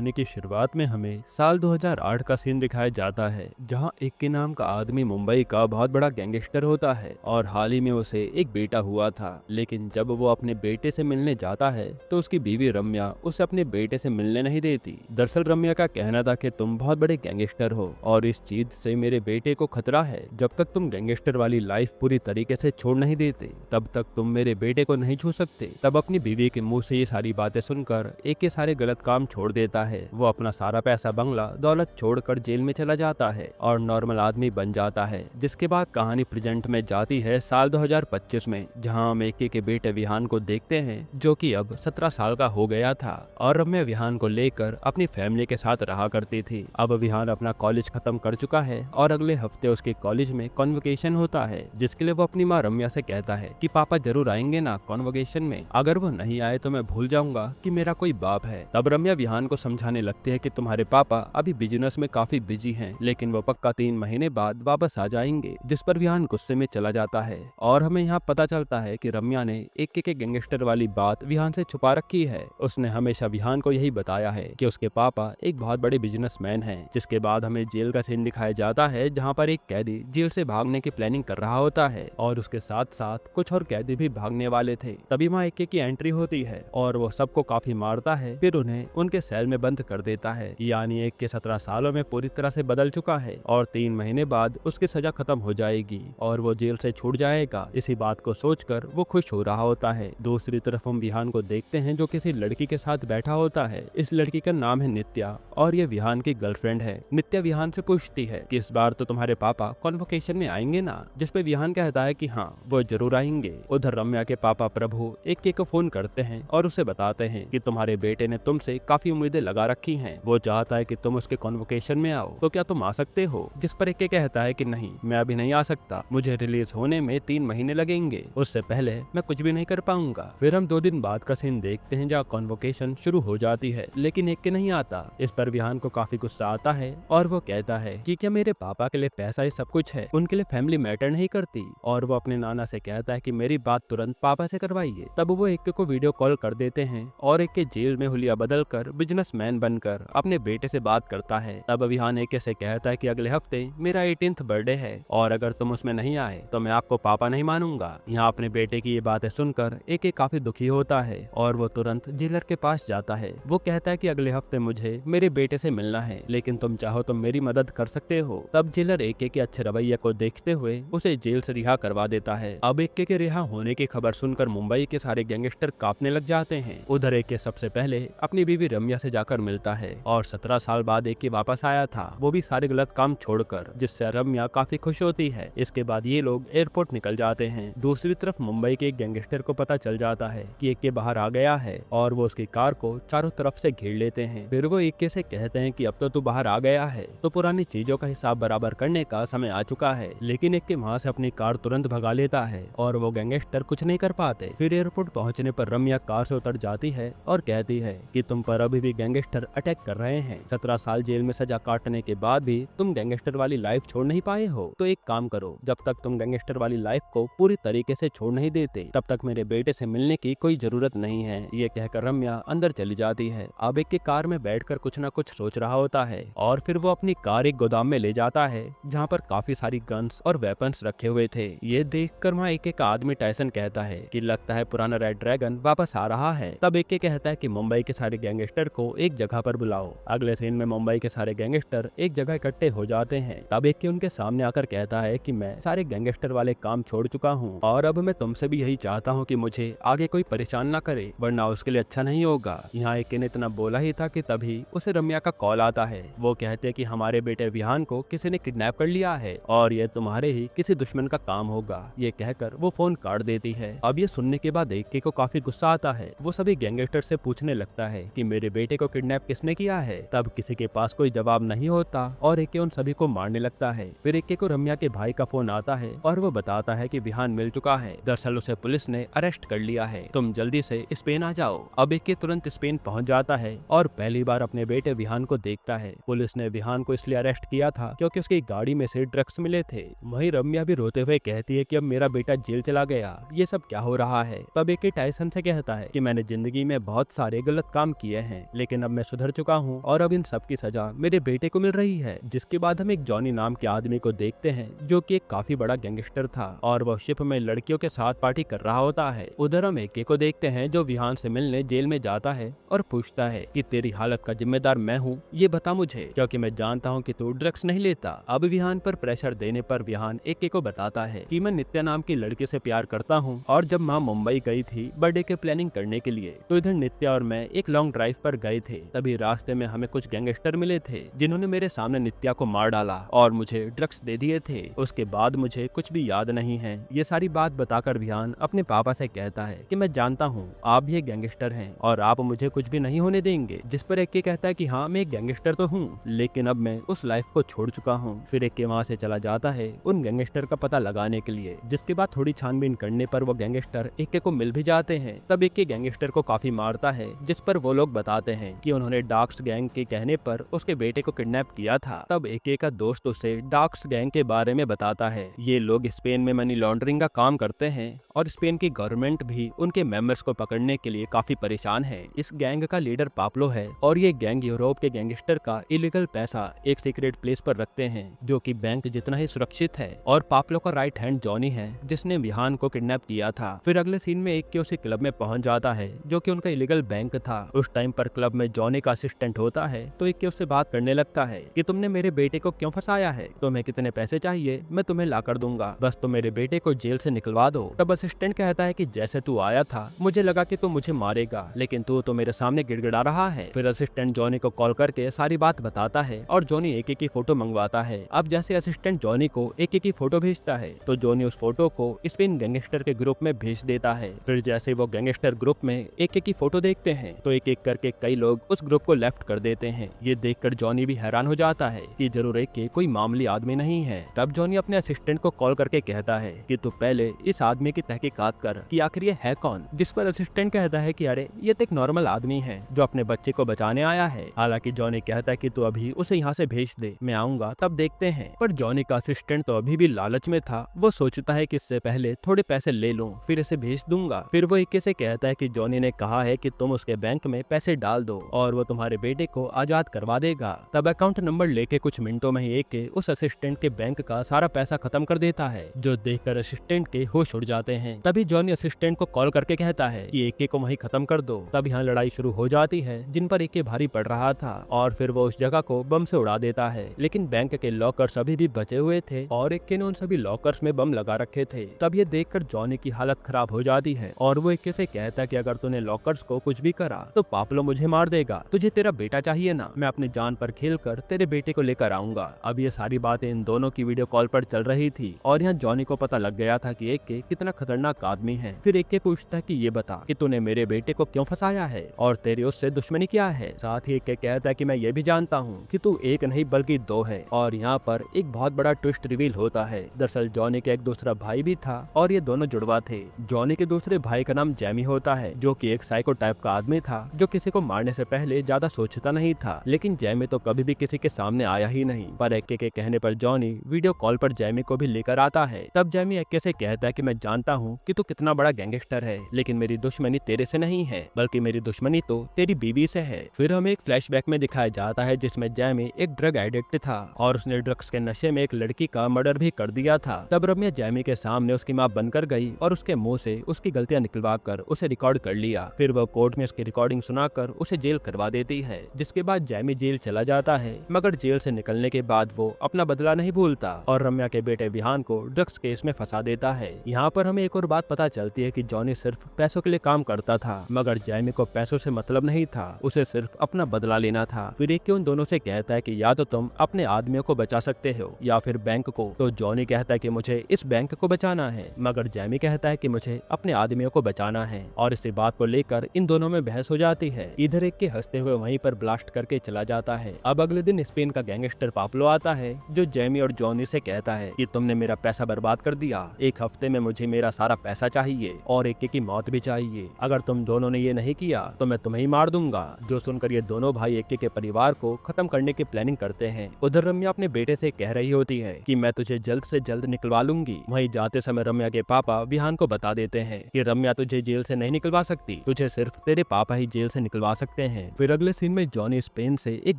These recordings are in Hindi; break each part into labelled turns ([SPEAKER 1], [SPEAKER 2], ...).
[SPEAKER 1] कहानी की शुरुआत में हमें साल 2008 का सीन दिखाया जाता है, जहां एक के नाम का आदमी मुंबई का बहुत बड़ा गैंगस्टर होता है और हाल ही में उसे एक बेटा हुआ था। लेकिन जब वो अपने बेटे से मिलने जाता है तो उसकी बीवी रम्या उसे अपने बेटे से मिलने नहीं देती। दरअसल रम्या का कहना था कि तुम बहुत बड़े गैंगस्टर हो और इस चीज से मेरे बेटे को खतरा है। जब तक तुम गैंगस्टर वाली लाइफ पूरी तरीके से छोड़ नहीं देते तब तक तुम मेरे बेटे को नहीं छू सकते। तब अपनी बीवी के मुंह से ये सारी बातें सुनकर एक के सारे गलत काम छोड़ देता है। वो अपना सारा पैसा, बंगला, दौलत छोड़कर जेल में चला जाता है और नॉर्मल आदमी बन जाता है। जिसके बाद कहानी प्रेजेंट में जाती है साल 2025 में, जहां हम एके के बेटे विहान को देखते हैं जो कि अब 17 साल का हो गया था और रम्या विहान को लेकर अपनी फैमिली के साथ रहा करती थी। अब विहान अपना कॉलेज खत्म कर चुका है और अगले हफ्ते उसके कॉलेज में कॉन्वोकेशन होता है, जिसके लिए वो अपनी माँ रम्या से कहता है कि पापा जरूर आएंगे ना कॉन्वोकेशन में, अगर वो नहीं आए तो मैं भूल जाऊंगा कि मेरा कोई बाप है। तब रम्या विहान को समझाने लगती है कि तुम्हारे पापा अभी बिजनेस में काफी बिजी हैं, लेकिन वो पक्का 3 महीने बाद वापस आ जाएंगे। जिस पर विहान गुस्से में चला जाता है और हमें यहाँ पता चलता है कि रम्या ने एक के गैंगस्टर वाली बात विहान से छुपा रखी है। उसने हमेशा विहान को यही बताया है कि उसके पापा एक बहुत बड़े बिजनेसमैन हैं। जिसके बाद हमें जेल का सीन दिखाया जाता है, जहाँ पर एक कैदी जेल से भागने की प्लानिंग कर रहा होता है और उसके साथ साथ कुछ और कैदी भी भागने वाले थे। तभी वहाँ एक की एंट्री होती है और वो सबको काफी मारता है, फिर उन्हें उनके सेल में बंद कर देता है। यानी एक के 17 सालों में पूरी तरह से बदल चुका है और 3 महीने बाद उसकी सजा खत्म हो जाएगी और वो जेल से छूट जाएगा। इसी बात को सोचकर वो खुश हो रहा होता है। दूसरी तरफ हम विहान को देखते हैं जो किसी लड़की के साथ बैठा होता है। इस लड़की का नाम है नित्या और ये विहान की गर्लफ्रेंड है। नित्या विहान से पूछती है कि इस बार तो तुम्हारे पापा कॉन्वोकेशन में आएंगे ना, जिस पे विहान कहता है कि हाँ वो जरूर आएंगे। उधर रम्या के पापा प्रभु एक को फोन करते हैं और उसे बताते हैं कि तुम्हारे बेटे ने तुमसे काफी उम्मीदें लगा रखी हैं। वो चाहता है कि तुम उसके कॉन्वोकेशन में आओ, तो क्या तुम आ सकते हो? जिस पर एक कहता है कि नहीं, मैं अभी नहीं आ सकता, मुझे रिलीज होने में 3 महीने लगेंगे, उससे पहले मैं कुछ भी नहीं कर पाऊंगा। फिर हम 2 दिन बाद का सीन देखते हैं जहाँ कॉन्वोकेशन शुरू हो जाती है, लेकिन एक के नहीं आता। इस पर विहान को काफी गुस्सा आता है और वो कहता है कि क्या मेरे पापा के लिए पैसा ही सब कुछ है, उनके लिए फैमिली मैटर नहीं करती। और वो अपने नाना से कहता है कि मेरी बात तुरंत पापा से करवाइए। तब वो एक को वीडियो कॉल कर देते हैं और एक के जेल में हुलिया बदलकर बिजनेसमैन बनकर अपने बेटे से बात करता है। तब विहान एक से कहता है कि अगले हफ्ते मेरा 18th बर्थडे है और अगर तुम उसमें नहीं आए तो मैं आपको पापा नहीं मानूंगा। यहाँ अपने बेटे की ये बातें सुनकर एक काफी दुखी होता है और वो तुरंत जेलर के पास जाता है। वो कहता है कि अगले हफ्ते मुझे मेरे बेटे से मिलना है, लेकिन तुम चाहो तो मेरी मदद कर सकते हो। तब जेलर एक के अच्छे रवैये को देखते हुए उसे जेल से रिहा करवा देता है। अब एक के रिहा होने की खबर सुनकर मुंबई के सारे गैंगस्टर कांपने लग जाते हैं। उधर एक सबसे पहले अपनी बीवी रम्या से जाकर मिलता है और 17 साल बाद एक वापस आया था, वो भी सारे गलत काम छोड़कर, जिससे रम्या काफी खुश होती है। इसके बाद ये लोग एयरपोर्ट निकल जाते हैं। दूसरी तरफ मुंबई के एक गैंगस्टर को पता चल जाता है कि एक के बाहर आ गया है और वो उसकी कार को चारों तरफ से घेर लेते हैं। फिर वो एक से कहते हैं कि अब तो तू बाहर आ गया है तो पुरानी चीजों का हिसाब बराबर करने का समय आ चुका है। लेकिन एक के वहाँ से अपनी कार तुरंत भगा लेता है और वो गैंगस्टर कुछ नहीं कर पाते। फिर एयरपोर्ट पहुँचने पर रम्या कार से उतर जाती है और कहती है कि तुम पर अभी भी गैंगस्टर अटैक कर रहे हैं। 17 साल जेल में सजा काटने के बाद भी तुम गैंगस्टर वाली लाइफ छोड़ नहीं पाए हो, तो एक काम करो, जब तक तुम गैंगस्टर वाली लाइफ को पूरी तरीके से छोड़ नहीं देते तब तक मेरे बेटे से मिलने की कोई जरूरत नहीं है। ये कहकर रम्या अंदर चली जाती है। अब एक की कार में बैठकर कुछ न कुछ सोच रहा होता है और फिर वो अपनी कार एक गोदाम में ले जाता है जहाँ पर काफी सारी गन्स और वेपन्स रखे हुए थे। ये देखकर वहाँ एक आदमी टाइसन कहता है कि लगता है पुराना रेड ड्रैगन वापस आ रहा है। तब एक कहता है कि मुंबई के सारे गैंगस्टर को एक जगह पर बुलाओ। अगले सीन में मुंबई के सारे गैंगस्टर एक जगह इकट्ठे हो जाते हैं। तब एक उनके सामने आकर कहता है कि मैं सारे गैंगस्टर वाले काम छोड़ चुका हूँ और अब मैं तुमसे भी यही चाहता हूँ कि मुझे आगे कोई परेशान ना करे, वरना उसके लिए अच्छा नहीं होगा। यहाँ एक ने इतना बोला ही था कि तभी उसे रम्या का कॉल आता है। वो कहते हैं कि हमारे बेटे विहान को किसी ने किडनैप कर लिया है और ये तुम्हारे ही किसी दुश्मन का काम होगा। ये कहकर वो फोन काट देती है। अब ये सुनने के बाद एक को काफी गुस्सा आता है। वो सभी गैंगस्टर से पूछने लगता है कि मेरे बेटे को किडनैप किसने किया है। तब किसी के पास कोई जवाब नहीं होता और एक उन सभी को मारने लगता है। फिर एक को रम्या के भाई का फोन आता है और वो बताता है कि विहान मिल चुका है, दरअसल उसे पुलिस ने अरेस्ट कर लिया है, तुम जल्दी से स्पेन आ जाओ। अब एक तुरंत स्पेन पहुंच जाता है और पहली बार अपने बेटे विहान को देखता है। पुलिस ने विहान को इसलिए अरेस्ट किया था क्योंकि उसकी गाड़ी में से ड्रग्स मिले थे। वहीं रम्या भी रोते हुए कहती है कि अब मेरा बेटा जेल चला गया, ये सब क्या हो रहा है। तब एक टाइसन से कहता है कि मैंने जिंदगी में बहुत सारे गलत काम किए हैं, लेकिन अब अब मैं सुधर चुका हूँ और अब इन सब की सजा मेरे बेटे को मिल रही है। जिसके बाद हम एक जॉनी नाम के आदमी को देखते हैं जो कि एक काफी बड़ा गैंगस्टर था और वह शिप में लड़कियों के साथ पार्टी कर रहा होता है। उधर हम एके को देखते हैं जो विहान से मिलने जेल में जाता है और पूछता है कि तेरी हालत का जिम्मेदार मैं हूँ, ये बता मुझे, क्योंकि मैं जानता हूँ कि तू ड्रग्स नहीं लेता। अब विहान पर प्रेशर देने पर विहान एके को बताता है कि मैं नित्या नाम की लड़की से प्यार करता हूँ और जब माँ मुंबई गई थी बर्थडे के प्लानिंग करने के लिए तो इधर नित्या और मैं एक लॉन्ग ड्राइव पर गए थे। तभी रास्ते में हमें कुछ गैंगस्टर मिले थे जिन्होंने मेरे सामने नित्या को मार डाला और मुझे ड्रग्स दे दिए थे। उसके बाद मुझे कुछ भी याद नहीं है। ये सारी बात बताकर विहान अपने पापा से कहता है कि मैं जानता हूँ आप भी एक गैंगस्टर हैं और आप मुझे कुछ भी नहीं होने देंगे। जिस पर एके कहता है कि हाँ मैं एक गैंगस्टर तो हूँ लेकिन अब मैं उस लाइफ को छोड़ चुका हूँ। फिर एके वहाँ से चला जाता है उन गैंगस्टर का पता लगाने के लिए। जिसके बाद थोड़ी छानबीन करने पर वो गैंगस्टर एके को मिल भी जाते हैं। तब एके गैंगस्टर को काफी मारता है जिस पर वो लोग बताते हैं कि उन्होंने डार्क्स गैंग के कहने पर उसके बेटे को किडनैप किया था। तब एके का दोस्त उसे डार्क्स गैंग के बारे में बताता है। ये लोग स्पेन में मनी लॉन्ड्रिंग का काम करते हैं और स्पेन की गवर्नमेंट भी उनके मेंबर्स को पकड़ने के लिए काफी परेशान है। इस गैंग का लीडर पाब्लो है और ये गैंग यूरोप के गैंगस्टर का इलीगल पैसा एक सीक्रेट प्लेस पर रखते हैं जो कि बैंक जितना ही सुरक्षित है। और पाब्लो का राइट हैंड जॉनी है जिसने विहान को किडनैप किया था। फिर अगले सीन में एक के उसी क्लब में पहुंच जाता है जो कि उनका इलीगल बैंक था। उस टाइम पर क्लब में जॉनी का असिस्टेंट होता है तो एक के उससे बात करने लगता है कि तुमने मेरे बेटे को क्यों फंसाया है, तुम्हें कितने पैसे चाहिए, मैं तुम्हें ला कर दूंगा, बस तुम मेरे बेटे को जेल से निकलवा दो। तब असिस्टेंट कहता है कि जैसे तू आया था मुझे लगा कि तू मुझे मारेगा लेकिन तू तो मेरे सामने गिड़गिड़ा रहा है। फिर असिस्टेंट जॉनी को कॉल करके सारी बात बताता है और जॉनी एके की फोटो मंगवाता है। अब जैसे असिस्टेंट जॉनी को एके की फोटो भेजता है तो जॉनी उस फोटो को स्पेन गैंगस्टर के ग्रुप में भेज देता है। फिर जैसे वो गैंगस्टर ग्रुप में एके की फोटो देखते हैं तो एक एक करके कई लोग उस ग्रुप को लेफ्ट कर देते हैं। ये देखकर जॉनी भी हैरान हो जाता है कि जरूर एके कोई मामूली आदमी नहीं है। तब जॉनी अपने असिस्टेंट को कॉल करके कहता है कि तू पहले इस आदमी की तहकीकात कर कि आखिर ये है कौन। जिस पर असिस्टेंट कहता है कि अरे ये तो एक नॉर्मल आदमी है जो अपने बच्चे को बचाने आया है। हालांकि जॉनी कहता है कि तू अभी उसे यहाँ से भेज दे, मैं आऊंगा तब देखते हैं। पर जॉनी का असिस्टेंट तो अभी भी लालच में था। वो सोचता है कि इससे पहले थोड़े पैसे ले लूं फिर इसे भेज दूंगा। फिर वो एके से कहता है कि जॉनी ने कहा है कि तुम उसके बैंक में पैसे डाल दो और वो तुम्हारे बेटे को आजाद करवा देगा। तब अकाउंट नंबर लेके कुछ मिनटों में ही एके उस असिस्टेंट के बैंक का सारा पैसा खत्म कर देता है जो देखकर असिस्टेंट के होश उड़ जाते हैं। तभी जॉनी असिस्टेंट को कॉल करके कहता है कि एके को वहीं खत्म कर दो। तब यहाँ लड़ाई शुरू हो जाती है जिन पर एके भारी पड़ रहा था और फिर वो उस जगह को बम से उड़ा देता है। लेकिन बैंक के लॉकर्स अभी भी बचे हुए थे और एके ने उन सभी लॉकर्स में बम लगा रखे थे। तब ये देखकर जॉनी की हालत खराब हो जाती है और वो एके से कहता है कि अगर तूने लॉकर्स को कुछ भी करा तो पाब्लो मुझे मार देगा, तुझे तेरा बेटा चाहिए ना, मैं अपनी जान पर खेलकर तेरे बेटे को लेकर आऊंगा। अब ये सारी बातें इन दोनों की वीडियो कॉल पर चल रही थी और यहाँ जॉनी को पता लग गया था कि एके कितना खतरनाक आदमी है। फिर एके पूछता है कि ये बता कि तूने मेरे बेटे को क्यों फंसाया है और तेरी उससे दुश्मनी क्या है। साथ ही एके कहता है कि मैं ये भी जानता हूँ कि तू एक नहीं बल्कि दो है। और यहाँ पर एक बहुत बड़ा ट्विस्ट रिवील होता है। दरअसल जॉनी का एक दूसरा भाई भी था और ये दोनों जुड़वा थे। जॉनी के दूसरे भाई का नाम जैमी होता है जो कि एक साइको टाइप का आदमी था जो किसी को मारने से पहले ज्यादा सोचता नहीं था। लेकिन जैमी तो कभी भी किसी के सामने आया ही नहीं। पर एके के कहने पर जॉनी वीडियो कॉल पर जैमी को भी लेकर आता है। तब जैमी एके से कहता है कि मैं जानता हूँ कि तू कितना बड़ा गैंगस्टर है लेकिन मेरी दुश्मनी तेरे से नहीं है बल्कि मेरी दुश्मनी तो तेरी बीवी से है। फिर हमें एक फ्लैशबैक में दिखाया जाता है जिसमें जैमी एक ड्रग एडिक्ट था और उसने ड्रग्स के नशे में एक लड़की का मर्डर भी कर दिया था। तब रम्या जैमी के सामने उसकी माँ बनकर गई और उसके मुंह से उसकी गलतियां निकलवा कर उसे रिकॉर्ड कर लिया। फिर वह कोर्ट में उसकी रिकॉर्डिंग सुनाकर उसे जेल करवा देती है। जिसके बाद जैमी जेल चला जाता है मगर जेल से निकलने के बाद वो अपना बदला नहीं भूलता और रम्या के बेटे विहान को ड्रग्स केस में फंसा देता है। यहाँ पर हमें एक और बात पता चलती है कि जॉनी सिर्फ पैसों के लिए काम करता था मगर जैमी को पैसों से मतलब नहीं था, उसे सिर्फ अपना बदला लेना था। फिर एक उन दोनों से कहता है कि या तो तुम अपने आदमियों को बचा सकते हो या फिर बैंक को। तो जॉनी कहता है कि मुझे इस बैंक को बचाना है मगर जैमी कहता है कि मुझे अपने आदमियों को बचाना है और इसी बात को लेकर इन दोनों में बहस हो जाती है। इधर एक के हंसते हुए वहीं पर ब्लास्ट करके चला जाता है। अब अगले दिन स्पेन का गैंगस्टर पाब्लो आता है जो जैमी और जॉनी से कहता है कि तुमने मेरा पैसा बर्बाद कर दिया, एक हफ्ते में मुझे मेरा सारा पैसा चाहिए और एके की मौत भी चाहिए। अगर तुम दोनों ने ये नहीं किया तो मैं तुम्हें ही मार दूंगा। जो सुनकर ये दोनों भाई एके के परिवार को खत्म करने की प्लानिंग करते हैं। उधर रम्या अपने बेटे से कह रही होती है कि मैं तुझे जल्द से जल्द निकलवा लूंगी। वहीं जाते समय रम्या के पापा विहान को बता देते हैं कि रम्या तुझे जेल से नहीं निकलवा सकती, तुझे सिर्फ तेरे पापा ही जेल से निकलवा सकते हैं। हैं। फिर अगले सीन में जॉनी स्पेन से एक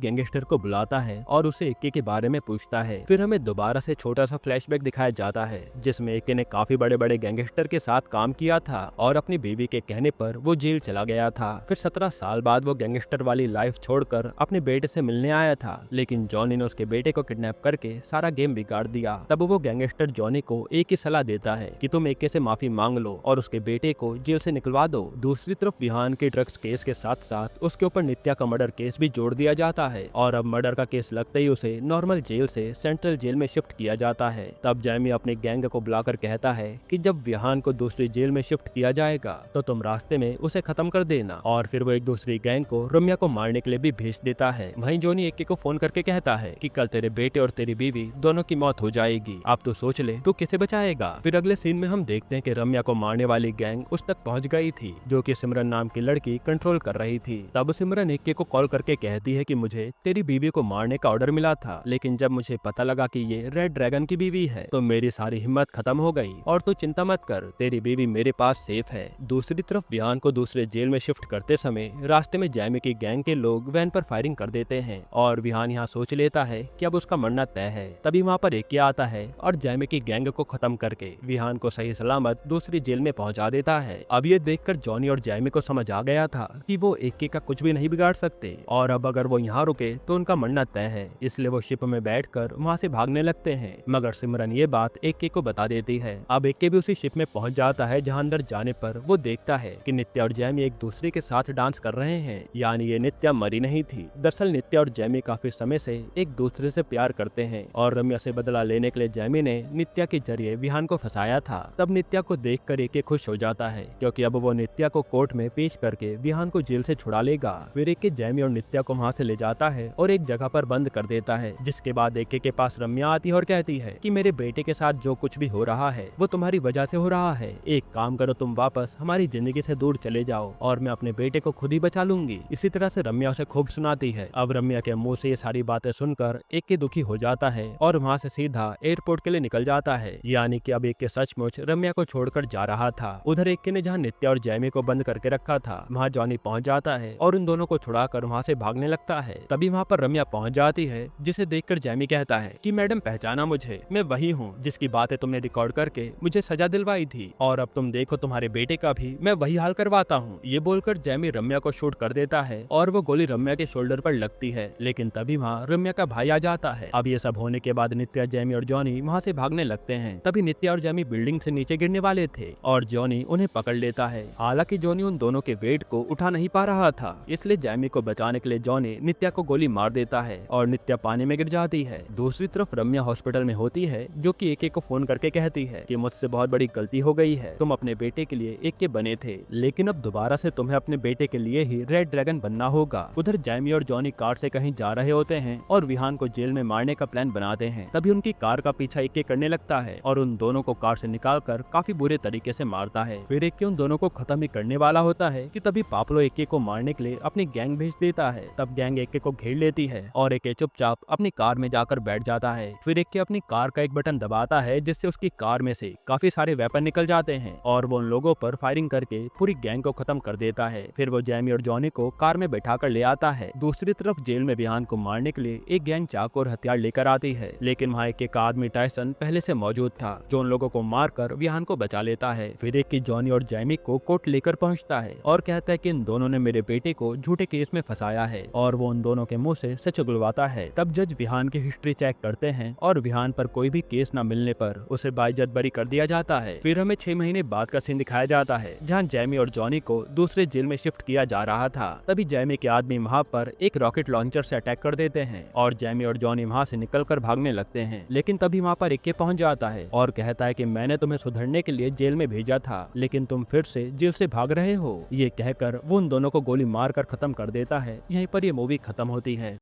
[SPEAKER 1] गैंगस्टर को बुलाता है और उसे इक्के के बारे में पूछता है। फिर हमें दोबारा से छोटा सा फ्लैशबैक दिखाया जाता है जिसमें इक्के ने काफी बड़े बड़े गैंगस्टर के साथ काम किया था और अपनी बीवी के कहने पर वो जेल चला गया था। फिर 17 साल बाद वो गैंगस्टर वाली लाइफ छोड़कर अपने बेटे से मिलने आया था, लेकिन जॉनी ने उसके बेटे को किडनैप करके सारा गेम बिगाड़ दिया। तब वो गैंगस्टर जॉनी को एक ही सलाह देता है कि तुम इक्के से माफी मांग लो और उसके बेटे को जेल से निकलवा दो। दूसरी तरफ विहान के ड्रग्स केस के साथ साथ उसके ऊपर नित्या का मर्डर केस भी जोड़ दिया जाता है और अब मर्डर का केस लगते ही उसे नॉर्मल जेल से सेंट्रल जेल में शिफ्ट किया जाता है। तब जैमी अपने गैंग को बुलाकर कहता है कि जब विहान को दूसरी जेल में शिफ्ट किया जाएगा तो तुम रास्ते में उसे खत्म कर देना, और फिर वो एक दूसरी गैंग को रम्या को मारने के लिए भी भेज देता है। वहीं जॉनी इक्के को फोन करके कहता है कि कल तेरे बेटे और तेरी बीवी दोनों की मौत हो जाएगी, अब तो सोच ले तू किसे बचाएगा। फिर अगले सीन में हम देखते हैं कि रम्या को मारने वाली गैंग उस तक पहुंच गई थी जो कि सिमरन नाम की लड़की कंट्रोल कर रही थी। तब सिमरन इक्के को कॉल करके कहती है कि मुझे तेरी बीवी को मारने का ऑर्डर मिला था, लेकिन जब मुझे पता लगा कि ये रेड ड्रैगन की बीवी है तो मेरी सारी हिम्मत खत्म हो गई और तू चिंता मत कर, तेरी बीवी मेरे पास सेफ है। दूसरी तरफ विहान को दूसरे जेल में शिफ्ट करते समय रास्ते में जैमी की गैंग के लोग वैन पर फायरिंग कर देते हैं और विहान यहाँ सोच लेता है कि अब उसका मरना तय है। तभी वहाँ पर इक्के आता है और जैमी की गैंग को खत्म करके विहान को सही सलामत दूसरी जेल में पहुंचा देता है। अब ये देखकर जॉनी और जैमी को समझ आ गया था कि वो इक्के का कुछ भी नहीं बिगाड़ सकते और अब अगर वो यहाँ रुके तो उनका मरना तय है, इसलिए वो शिप में बैठकर वहाँ से भागने लगते हैं। मगर सिमरन ये बात इक्के को बता देती है। अब इक्के भी उसी शिप में पहुंच जाता है जहाँ अंदर जाने पर वो देखता है कि नित्या और जैमी एक दूसरे के साथ डांस कर रहे हैं, यानी ये नित्या मरी नहीं थी। दरअसल नित्या और जैमी काफी समय से एक दूसरे से प्यार करते हैं और रम्या से बदला लेने के लिए जैमी ने नित्या के जरिए विहान को फंसाया था। तब नित्या को देखकर इक्के खुश हो जाता है क्योंकि अब वो नित्या को कोर्ट में पेश करके विहान को जेल से छुड़ा लेगा। फिर इक्के जैमी और नित्या को वहाँ से ले जाता है और एक जगह पर बंद कर देता है, जिसके बाद इक्के के पास रम्या आती है और कहती है कि मेरे बेटे के साथ जो कुछ भी हो रहा है वो तुम्हारी वजह से हो रहा है, एक काम करो तुम वापस हमारी जिंदगी से दूर चले जाओ और मैं अपने बेटे को खुद ही बचा लूंगी। इसी तरह से रम्या उसे खूब सुनाती है। अब रम्या के मुंह से ये सारी बातें सुनकर इक्के दुखी हो जाता है और वहाँ से सीधा एयरपोर्ट के लिए निकल जाता है, यानी कि अब इक्के सचमुच रम्या को छोड़कर जा रहा था। उधर इक्के ने जहाँ नित्या और जैमी को बंद करके रखा था वहाँ जॉनी पहुँच जाता है और उन दोनों को छुड़ाकर वहाँ से भागने लगता है। तभी वहाँ पर रम्या पहुँच जाती है, जिसे देखकर जैमी कहता है कि मैडम पहचाना मुझे, मैं वही हूँ जिसकी बातें तुमने रिकॉर्ड करके मुझे सजा दिलवाई थी और अब तुम देखो तुम्हारे बेटे का भी मैं वही हाल करवाता हूँ। ये बोलकर जैमी रम्या को शूट कर देता है और वो गोली रम्या के शोल्डर पर लगती है, लेकिन तभी वहाँ रम्या का भाई आ जाता है। अब ये सब होने के बाद नित्या, जैमी और जॉनी वहाँ से भागने लगते हैं। तभी नित्या और जैमी बिल्डिंग से नीचे गिरने वाले थे और जॉनी उन्हें पकड़ लेता है। हालांकि जॉनी उन दोनों के वेट को उठा नहीं पा रहा था, इसलिए जैमी को बचाने के लिए जॉनी नित्या को गोली मार देता है और नित्या पानी में गिर जाती है। दूसरी तरफ रम्या हॉस्पिटल में होती है, जो कि इक्के को फोन करके कहती है कि मुझसे बहुत बड़ी गलती हो गई है, तुम अपने बेटे के लिए इक्के बने थे, लेकिन अब दोबारा से तुम्हें अपने बेटे के लिए ही रेड ड्रैगन बनना होगा। उधर जैमी और जॉनी कार से कहीं जा रहे होते हैं और विहान को जेल में मारने का प्लान बनाते हैं। तभी उनकी कार का पीछा इक्के करने लगता है और उन दोनों को कार से निकालकर काफी बुरे तरीके से मारता है। फिर इक्के उन दोनों को खत्म ही करने वाला होता है कि तभी पाप्लो इक्के को मारने के लिए अपनी गैंग भेज देता है। तब गैंग इक्के को घेर लेती है और इक्के चुपचाप अपनी कार में जाकर बैठ जाता है। फिर इक्के अपनी कार का एक बटन दबाता है, जिससे उसकी कार में से काफी सारे वेपन निकल जाते हैं और वो उन लोगों पर फायरिंग करके पूरी गैंग को खत्म कर देता है। फिर वो जैमी और जॉनी को कार में बैठा कर ले आता है। दूसरी तरफ जेल में विहान को मारने के लिए एक गैंग चाकू और हथियार लेकर आती है, लेकिन वहाँ इक्के का आदमी टायसन पहले से मौजूद था, जो उन लोगों को मारकर विहान को बचा लेता है। फिर इक्के जॉनी और जैमी को कोर्ट लेकर पहुँचता है और कहता है कि इन दोनों ने मेरे बेटे को झूठे केस में फंसाया है और वो उन दोनों के मुंह से सच उगलवाता है। तब जज विहान की हिस्ट्री चेक करते हैं और विहान पर कोई भी केस न मिलने पर उसे बाइज्जत बरी कर दिया जाता है। फिर हमें 6 महीने बाद का सीन दिखाया जाता है, जहाँ जैमी और जॉनी को दूसरे जेल में शिफ्ट किया जा रहा था। तभी जैमी के आदमी वहाँ पर एक रॉकेट लॉन्चर से अटैक कर देते हैं और जैमी और जॉनी वहाँ से निकलकर भागने लगते हैं, लेकिन तभी वहाँ पर इक्के पहुँच जाता है और कहता है कि मैंने तुम्हें सुधरने के लिए जेल में भेजा था, लेकिन तुम फिर से जेल से भाग रहे हो। ये कहकर वो उन दोनों को गोली मार कर खत्म कर देता है। यहीं पर ये मूवी खत्म होती है।